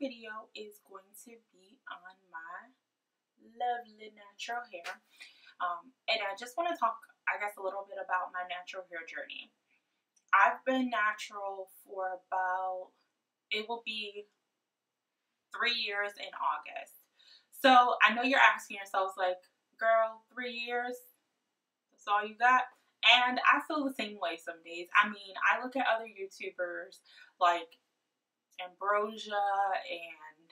video is going to be on my lovely natural hair. And I just want to talk, I guess, a little bit about my natural hair journey. I've been natural for about, it will be 3 years in August. So I know you're asking yourselves like, girl, 3 years? That's all you got? And I feel the same way some days. I mean, I look at other YouTubers like Ambrosia and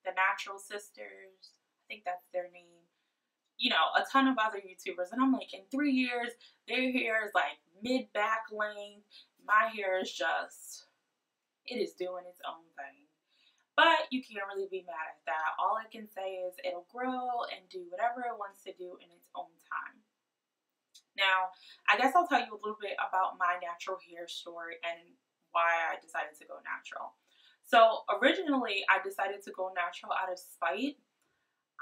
the Natural Sisters. I think that's their name. You know, a ton of other YouTubers. And I'm like, in 3 years, their hair is like mid-back length. My hair is just, it is doing its own thing. But you can't really be mad at that. All I can say is it'll grow and do whatever it wants to do in its own time. Now, I guess I'll tell you a little bit about my natural hair story and why I decided to go natural. So originally, I decided to go natural out of spite.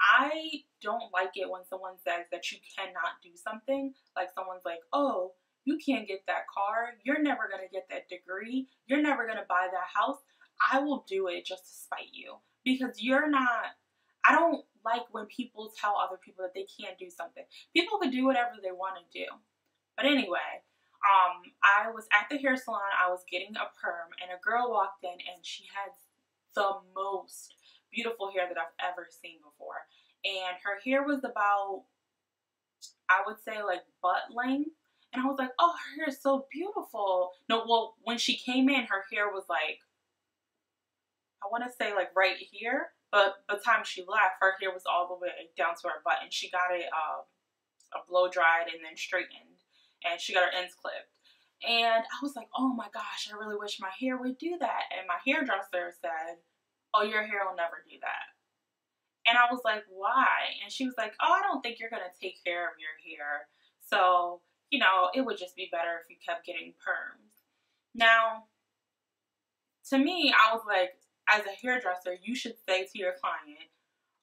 I don't like it when someone says that you cannot do something. Like someone's like, oh, you can't get that car. You're never going to get that degree. You're never going to buy that house. I will do it just to spite you because you're not. I don't like when people tell other people that they can't do something. People can do whatever they want to do. But anyway, I was at the hair salon. I was getting a perm and a girl walked in and she had the most beautiful hair that I've ever seen before. And her hair was about, I would say like butt length. And I was like, oh, her hair is so beautiful. No, well, when she came in, her hair was like, I want to say like right here. But by the time she left, her hair was all the way down to her butt, and she got it blow dried and then straightened, and she got her ends clipped. And I was like, oh my gosh, I really wish my hair would do that. And my hairdresser said, oh, your hair will never do that. And I was like, why? And she was like, oh, I don't think you're gonna take care of your hair. So, you know, it would just be better if you kept getting perms. Now, to me, I was like, as a hairdresser, you should say to your client,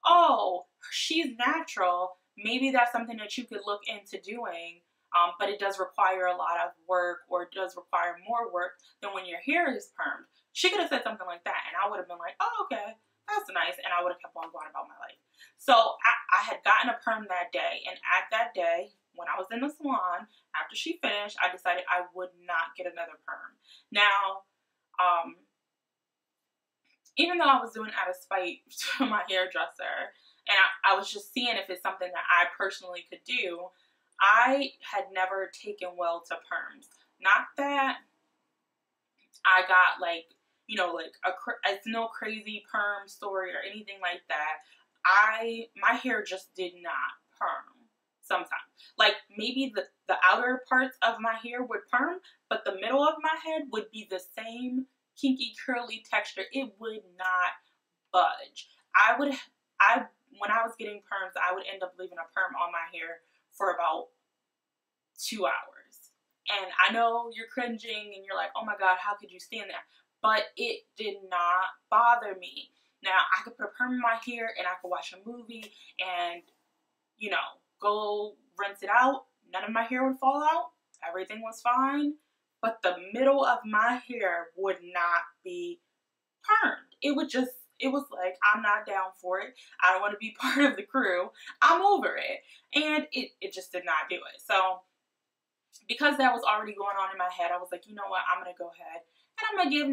oh, she's natural. Maybe that's something that you could look into doing, but it does require a lot of work, or it does require more work than when your hair is permed. She could have said something like that, and I would have been like, oh, okay, that's nice, and I would have kept on going about my life. So I had gotten a perm that day, and at that day, when I was in the salon, after she finished, I decided I would not get another perm. Now, even though I was doing it out of spite to my hairdresser, and I was just seeing if it's something that I personally could do, I had never taken well to perms. Not that I got like, you know, like it's no crazy perm story or anything like that. My hair just did not perm sometimes. Like maybe the outer parts of my hair would perm, but the middle of my head would be the same kinky curly texture. It would not budge. When I was getting perms, I would end up leaving a perm on my hair for about 2 hours. And I know you're cringing and you're like, oh my God, how could you stand that? But it did not bother me. Now, I could put a perm in my hair and I could watch a movie and, you know, go rinse it out. None of my hair would fall out. Everything was fine. But the middle of my hair would not be permed. It was like, I'm not down for it. I don't want to be part of the crew. I'm over it. And it just did not do it. So because that was already going on in my head, I was like, you know what? I'm going to go ahead and I'm going to give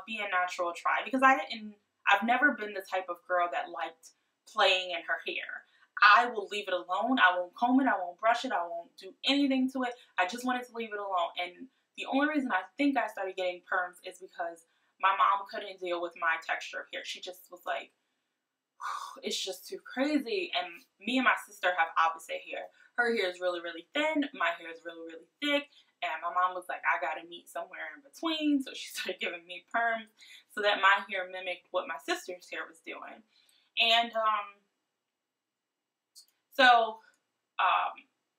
being natural a try. Because I've never been the type of girl that liked playing in her hair. I will leave it alone. I won't comb it. I won't brush it. I won't do anything to it. I just wanted to leave it alone. And the only reason I think I started getting perms is because my mom couldn't deal with my texture of hair. She just was like, it's just too crazy. And me and my sister have opposite hair. Her hair is really, really thin. My hair is really, really thick. And my mom was like, I gotta meet somewhere in between. So she started giving me perms so that my hair mimicked what my sister's hair was doing. And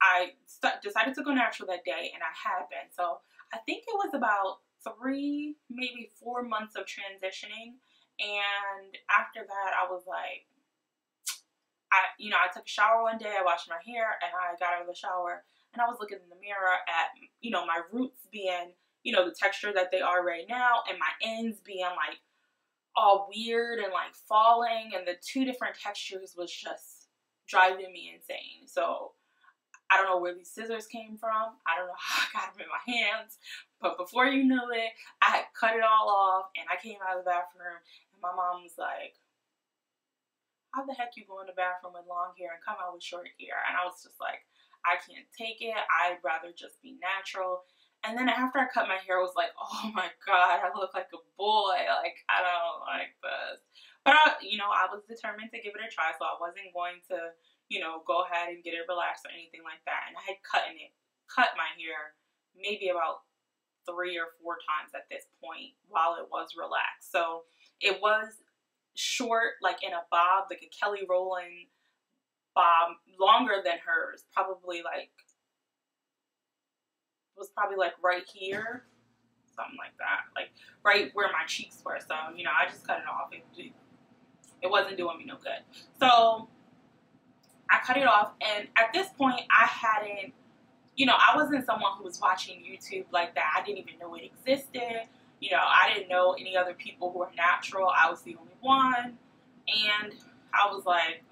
I decided to go natural that day, and I had been. So I think it was about 3, maybe 4 months of transitioning. And after that, I was like, I took a shower one day, I washed my hair, and I got out of the shower, and I was looking in the mirror at, my roots being, the texture that they are right now, and my ends being like all weird and like falling, and the two different textures was just driving me insane. So I don't know where these scissors came from. I don't know how I got them in my hands, but before you knew it, I had cut it all off, and I came out of the bathroom, and my mom was like, how the heck you go in the bathroom with long hair and come out with short hair? And I was just like, I can't take it. I'd rather just be natural. And then after I cut my hair, I was like, oh my God, I look like a boy. Like, I don't like this. But I was determined to give it a try, so I wasn't going to, go ahead and get it relaxed or anything like that. And I had cut my hair maybe about 3 or 4 times at this point while it was relaxed. So it was short, like in a bob, like a Kelly Rowland bob, longer than hers, probably like right here, something like that, like right where my cheeks were. So I just cut it off. It wasn't doing me no good, so I cut it off. And at this point, I hadn't, I wasn't someone who was watching YouTube like that. I didn't even know it existed. I didn't know any other people who were natural. I was the only one. And I was like,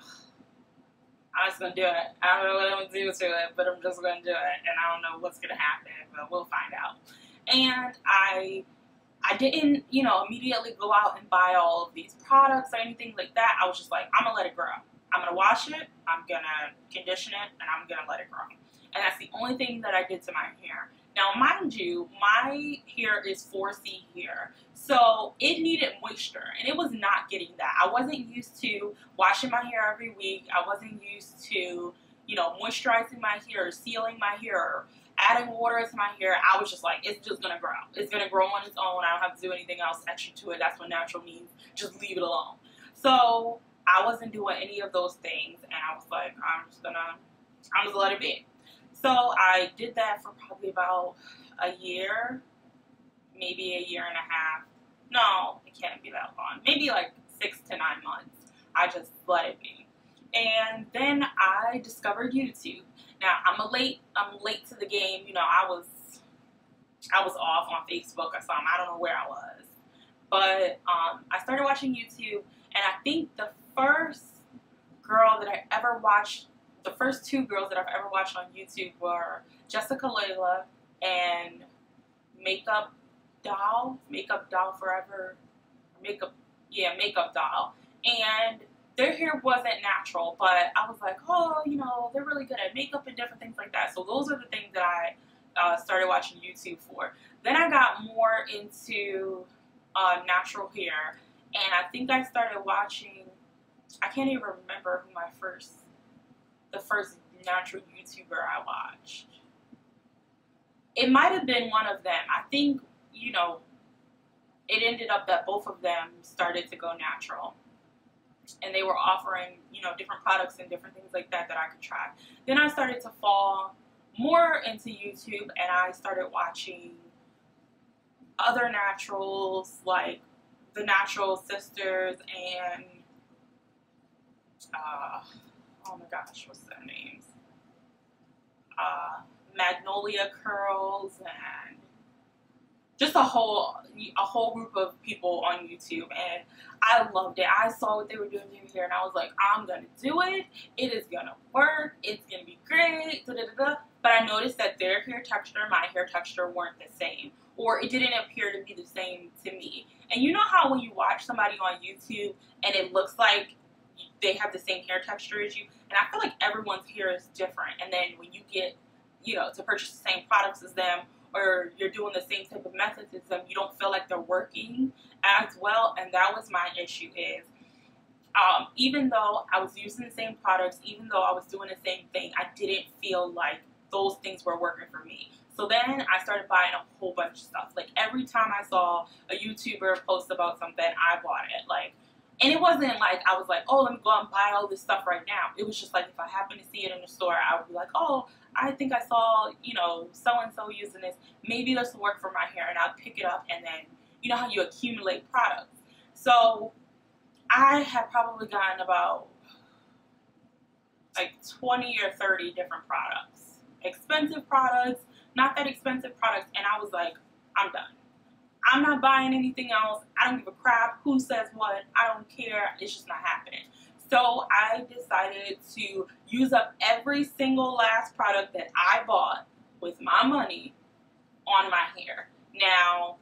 I'm just going to do it. I don't know what I'm going to do to it, but I'm just going to do it. And I don't know what's going to happen, but we'll find out. And I didn't, immediately go out and buy all of these products or anything like that. I was just like, I'm going to let it grow. I'm going to wash it. I'm going to condition it, and I'm going to let it grow. And that's the only thing that I did to my hair. Now, mind you, my hair is 4C hair, so it needed moisture, and it was not getting that. I wasn't used to washing my hair every week. I wasn't used to, moisturizing my hair, sealing my hair, adding water to my hair. I was just like, it's just going to grow. It's going to grow on its own. I don't have to do anything else extra to it. That's what natural means. Just leave it alone. So I wasn't doing any of those things, and I was like, I'm just going to let it be. So I did that for probably about a year, maybe a year and a half. No, it can't be that long. Maybe like 6 to 9 months. I just let it be. And then I discovered YouTube. Now I'm late to the game. I was off on Facebook or something. I don't know where I was. But I started watching YouTube, and I think the first girl that I ever watched, the first 2 girls that I've ever watched on YouTube were Jessica Layla and Makeup Doll Forever, Makeup Doll. And their hair wasn't natural, but I was like, oh, they're really good at makeup and different things like that. So those are the things that I started watching YouTube for. Then I got more into natural hair, and I think I started watching, I can't even remember who the first natural YouTuber I watched. It might have been one of them. I think, it ended up that both of them started to go natural. And they were offering, different products and different things like that I could try. Then I started to fall more into YouTube, and I started watching other naturals, like the Natural Sisters and, oh my gosh, what's their names? Magnolia Curls, and just a whole group of people on YouTube, and I loved it. I saw what they were doing here, and I was like, I'm gonna do it. It is gonna work. It's gonna be great. Da, da, da, da. But I noticed that their hair texture and my hair texture weren't the same, or it didn't appear to be the same to me. And you know how when you watch somebody on YouTube and it looks like they have the same hair texture as you, and I feel like everyone's hair is different. And then when you get, to purchase the same products as them, or you're doing the same type of methods as them, you don't feel like they're working as well. And that was my issue, is even though I was using the same products, even though I was doing the same thing, I didn't feel like those things were working for me. So then I started buying a whole bunch of stuff. Like every time I saw a YouTuber post about something, I bought it. And it wasn't like I was like, oh, let me go out and buy all this stuff right now. It was just like, if I happened to see it in the store, I would be like, oh, I think I saw, so-and-so using this. Maybe this will work for my hair. And I'll pick it up, and then, you know how you accumulate products. So I had probably gotten about like 20 or 30 different products. Expensive products, not that expensive products. And I was like, I'm done. I'm not buying anything else. I don't give a crap who says what. I don't care. It's just not happening. So I decided to use up every single last product that I bought with my money on my hair. Now,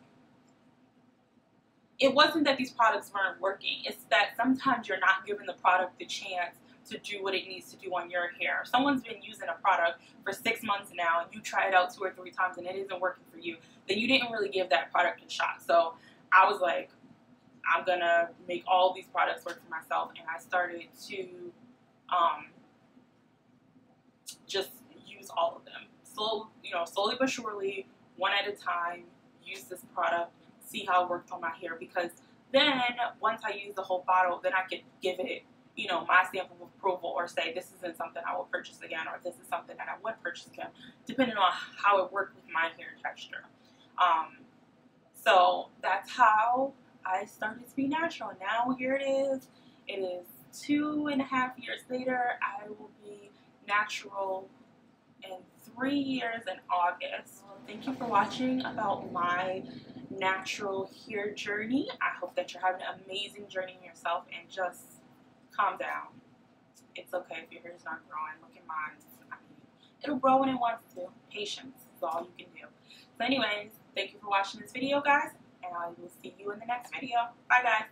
it wasn't that these products weren't working. It's that sometimes you're not giving the product the chance to do what it needs to do on your hair. If someone's been using a product for 6 months now and you try it out 2 or 3 times and it isn't working for you, then you didn't really give that product a shot. So I was like, I'm gonna make all these products work for myself, and I started to just use all of them. Slowly but surely, one at a time, use this product, see how it worked on my hair, because then once I use the whole bottle, then I could give it, my stamp of approval, or say this isn't something I will purchase again, or this is something that I would purchase again, depending on how it worked with my hair texture. So that's how I started to be natural. Now here it is. It is 2.5 years later. I will be natural in 3 years in August. Well, thank you for watching about my natural hair journey. I hope that you're having an amazing journey yourself, and just calm down. It's okay if your hair is not growing. Look at mine. I mean, it'll grow when it wants to. Patience is all you can do. So anyways, thank you for watching this video, guys, and I will see you in the next video. Bye, guys.